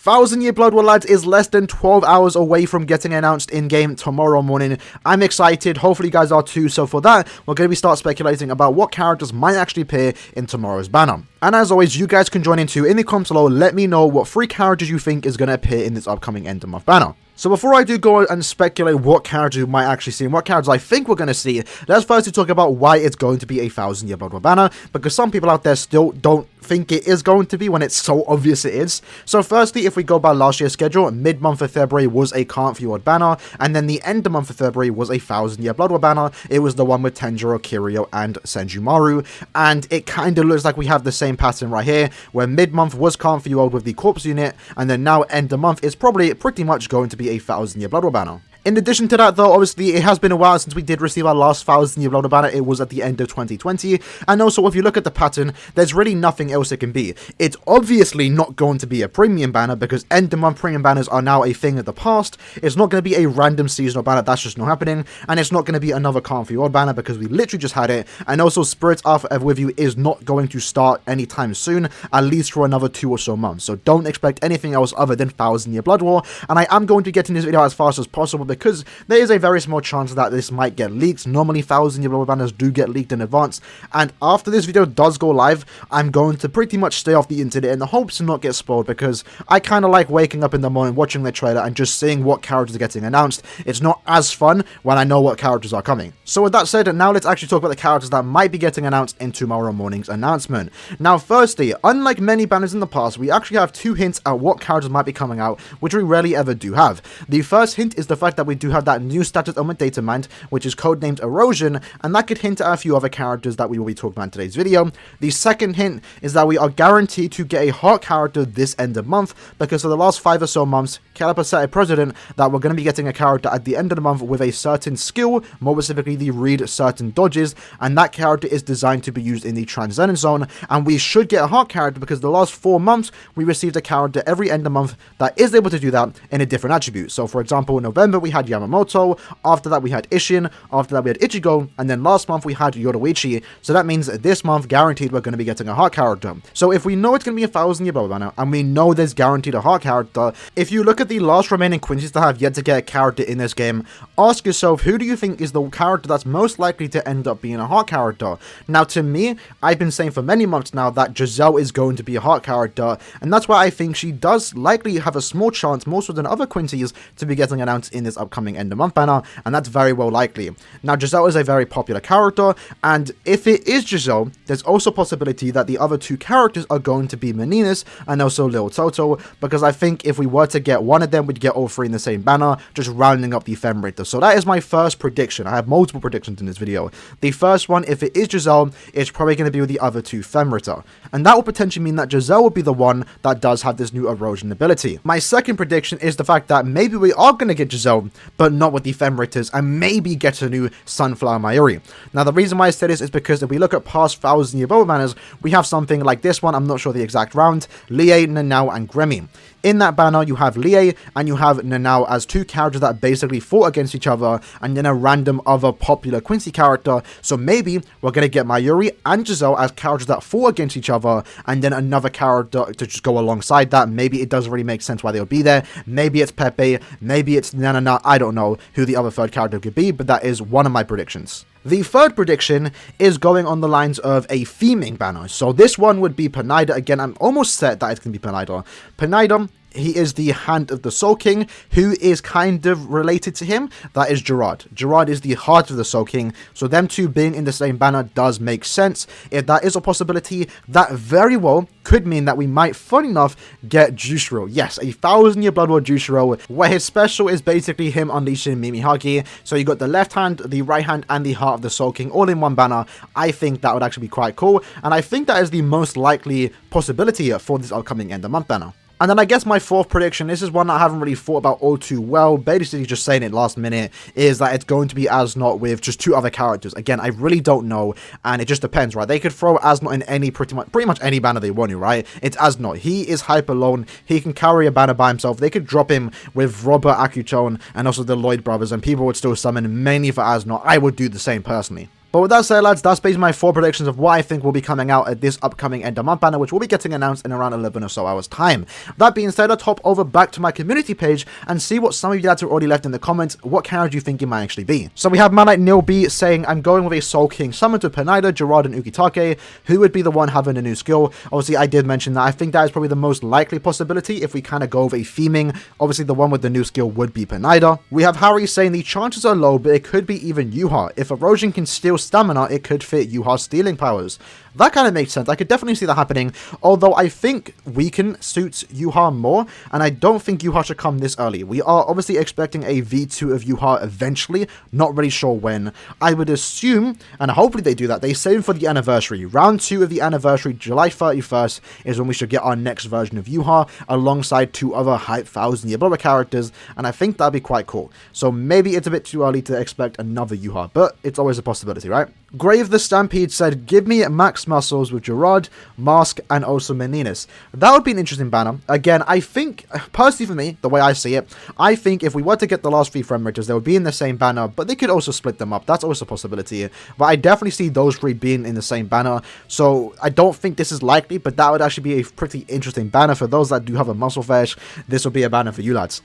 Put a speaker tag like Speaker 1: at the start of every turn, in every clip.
Speaker 1: 1,000 Year Blood War, lads, is less than 12 hours away from getting announced in-game tomorrow morning. I'm excited, hopefully you guys are too, so for that, we're going to start speculating about what characters might actually appear in tomorrow's banner. And as always, you guys can join in too in the comments below, let me know what 3 characters you think is going to appear in this upcoming end of month banner. So before I do go and speculate what characters we might actually see and what characters I think we're going to see, let's firstly talk about why it's going to be a 1,000 Year Blood War banner, because some people out there still don't think it is going to be when it's so obvious it is. So firstly, if we go by last year's schedule, mid-month of February was a Can't For You banner, and then the end of month of February was a 1,000 Year Blood War banner. It was the one with Tenjiro, Kiryu, and Senjumaru, and it kind of looks like we have the same pattern right here, where mid-month was Can't For You with the Corpse unit, and then now end of month is probably pretty much going to be a 1,000 Year Blood War banner. In addition to that, though, obviously, it has been a while since we did receive our last 1,000 Year Blood War banner. It was at the end of 2020. And also, if you look at the pattern, there's really nothing else it can be. It's obviously not going to be a premium banner, because end-of-month premium banners are now a thing of the past. It's not going to be a random seasonal banner. That's just not happening. And it's not going to be another Can't For You banner, because we literally just had it. And also, Spirit Earth Ever With You is not going to start anytime soon, at least for another 2 or so months. So don't expect anything else other than 1,000 Year Blood War. And I am going to get in this video as fast as possible, because there is a very small chance that this might get leaked. Normally 1,000 Year Blood War banners do get leaked in advance, and after this video does go live, I'm going to pretty much stay off the internet in the hopes to not get spoiled, because I kind of like waking up in the morning, watching the trailer, and just seeing what characters are getting announced. It's not as fun when I know what characters are coming. So with that said, now let's actually talk about the characters that might be getting announced in tomorrow morning's announcement. Now firstly, unlike many banners in the past, we actually have 2 hints at what characters might be coming out, which we rarely ever do have. The first hint is the fact that we do have that new status element data mind, which is codenamed Erosion, and that could hint at a few other characters that we will be talking about in today's video. The second hint is that we are guaranteed to get a heart character this end of month, because for the last 5 or so months, Caliper set a precedent that we're going to be getting a character at the end of the month with a certain skill, more specifically the read certain dodges, and that character is designed to be used in the Transcendence Zone, and we should get a heart character because the last 4 months we received a character every end of month that is able to do that in a different attribute. So for example, in November we had Yamamoto, after that we had Ishin, after that we had Ichigo, and then last month we had Yoruichi. So that means this month guaranteed we're going to be getting a heart character. So if we know it's going to be a 1,000 Year Blood War banner, and we know there's guaranteed a heart character, if you look at the last remaining Quincy's that have yet to get a character in this game, ask yourself, who do you think is the character that's most likely to end up being a heart character? Now to me, I've been saying for many months now that Giselle is going to be a heart character, and that's why I think she does likely have a small chance, more so than other Quincy's, to be getting announced in this upcoming end of month banner, and that's very well likely. Now Giselle is a very popular character, and if it is Giselle, there's also a possibility that the other 2 characters are going to be Meninas and also Lil Toto, because I think if we were to get one of them, we'd get all 3 in the same banner, just rounding up the Femriter. So that is my first prediction. I have multiple predictions in this video. The first one, if it is Giselle, it's probably going to be with the other 2 Femriter, and that will potentially mean that Giselle will be the one that does have this new erosion ability. My second prediction is the fact that maybe we are going to get Giselle, but not with the Femriters, and maybe get a new Sunflower Mayuri. Now the reason why I say this is because if we look at past 1,000 Year Blood War banners, we have something like this one, I'm not sure the exact round, Lie, Nanao, and Gremmy. In that banner, you have Lie and you have Nanao as 2 characters that basically fought against each other, and then a random other popular Quincy character. So maybe we're going to get Mayuri and Giselle as characters that fought against each other, and then another character to just go alongside that. Maybe it doesn't really make sense why they'll be there. Maybe it's Pepe, maybe it's Nanana. I don't know who the other 3rd character could be, but that is one of my predictions. The third prediction is going on the lines of a theming banner. So this one would be Pineda. Again, I'm almost set that it's going to be Pineda. Pineda, he is the Hand of the Soul King. Who is kind of related to him? That is Gerard. Gerard is the Heart of the Soul King. So them 2 being in the same banner does make sense. If that is a possibility, that very well could mean that we might, fun enough, get Jushiro. Yes, a 1,000 Year Blood War Jushiro, where his special is basically him unleashing Mimihagi. So you got the left hand, the right hand, and the Heart of the Soul King all in one banner. I think that would actually be quite cool, and I think that is the most likely possibility for this upcoming end of month banner. And then I guess my 4th prediction, this is one I haven't really thought about all too well, basically just saying it last minute, is that it's going to be Asnot with just 2 other characters. Again, I really don't know, and it just depends, right? They could throw Asnot in any pretty much any banner they want to, right? It's Asnot. He is hype alone. He can carry a banner by himself. They could drop him with Robert Akutone and also the Lloyd brothers, and people would still summon mainly for Asnot. I would do the same personally. But with that said, lads, that's basically my 4 predictions of what I think will be coming out at this upcoming end of month banner, which will be getting announced in around 11 or so hours time. That being said, let's hop over back to my community page and see what some of you lads have already left in the comments. What character do you think it might actually be? So we have man like Neil B saying, I'm going with a Soul King summon to Pineda, Gerard, and Ukitake. Who would be the one having a new skill? Obviously, I did mention that. I think that is probably the most likely possibility if we kind of go with a theming. Obviously, the one with the new skill would be Pineda. We have Harry saying the chances are low, but it could be even Yuha. If Erosion can steal stamina, it could fit Yuha's stealing powers. That kind of makes sense. I could definitely see that happening, although I think Weaken suits Yuha more, and I don't think Yuha should come this early. We are obviously expecting a V2 of Yuha eventually, not really sure when. I would assume, and hopefully they do that, they save for the anniversary. Round 2 of the anniversary, July 31st, is when we should get our next version of Yuha, alongside 2 other hype 1000 year blower characters, and I think that'd be quite cool. So maybe it's a bit too early to expect another Yuha, but it's always a possibility, right? Grave the Stampede said, give me max muscles with Gerard, Mask, and also Meninas. That would be an interesting banner. Again, I think, personally for me, the way I see it, I think if we were to get the last 3 frame rates, they would be in the same banner, but they could also split them up. That's also a possibility. But I definitely see those 3 being in the same banner, so I don't think this is likely, but that would actually be a pretty interesting banner. For those that do have a muscle fetish, this will be a banner for you lads.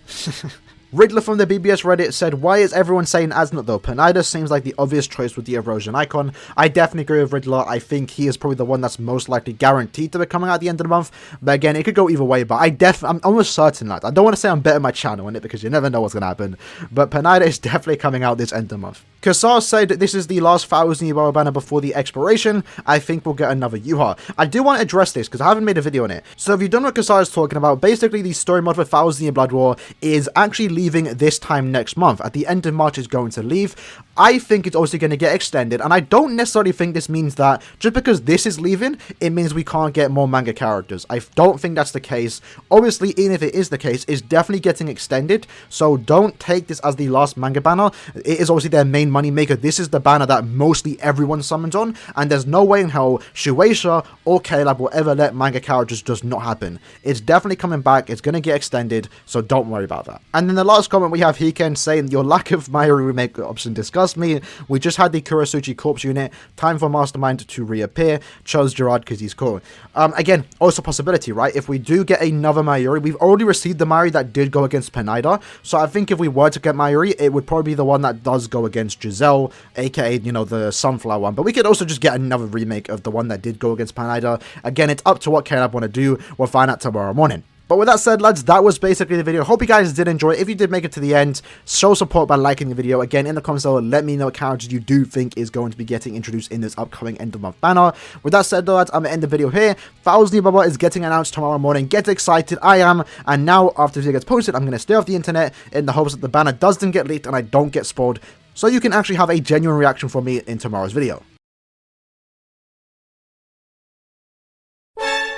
Speaker 1: Riddler from the BBS Reddit said, why is everyone saying Asnot though? Pineda seems like the obvious choice with the Erosion icon. I definitely agree with Riddler. I think he is probably the one that's most likely guaranteed to be coming out at the end of the month. But again, it could go either way, but I'm almost certain that. I don't want to say I'm betting my channel on it because you never know what's going to happen. But Pineda is definitely coming out this end of the month. Kassar said this is the last 1000 year banner before the expiration. I think we'll get another Yuha. I do want to address this because I haven't made a video on it. So if you don't know what Kassar is talking about, basically the story mode for 1000 year Blood War is actually leaving this time next month. At the end of March it's going to leave. I think it's also going to get extended, and I don't necessarily think this means that just because this is leaving, it means we can't get more manga characters. I don't think that's the case. Obviously, even if it is the case, it's definitely getting extended, so don't take this as the last manga banner. It is obviously their main money maker. This is the banner that mostly everyone summons on, and there's no way in hell Shueisha or K-Lab will ever let manga characters just not happen. It's definitely coming back. It's going to get extended, so don't worry about that. And then the last comment we have Hiken saying, your lack of Mayuri remake option disgusting me. We just had the Kurasuchi corpse unit. Time for Mastermind to reappear. Chose Gerard because he's cool. Again, also possibility, right? If we do get another Mayuri, we've already received the Mayuri that did go against Pineda. So I think if we were to get Mayuri, it would probably be the one that does go against Giselle, aka, you know, the Sunflower one. But we could also just get another remake of the one that did go against Pineda. Again, it's up to what K-Lab want to do. We'll find out tomorrow morning. But with that said, lads, that was basically the video. Hope you guys did enjoy it. If you did make it to the end, show support by liking the video. Again, in the comments below, let me know what characters you do think is going to be getting introduced in this upcoming end of month banner. With that said, though, lads, I'm going to end the video here. 1000 Baba is getting announced tomorrow morning. Get excited. I am. And now, after the video gets posted, I'm going to stay off the internet in the hopes that the banner doesn't get leaked and I don't get spoiled, so you can actually have a genuine reaction from me in tomorrow's video.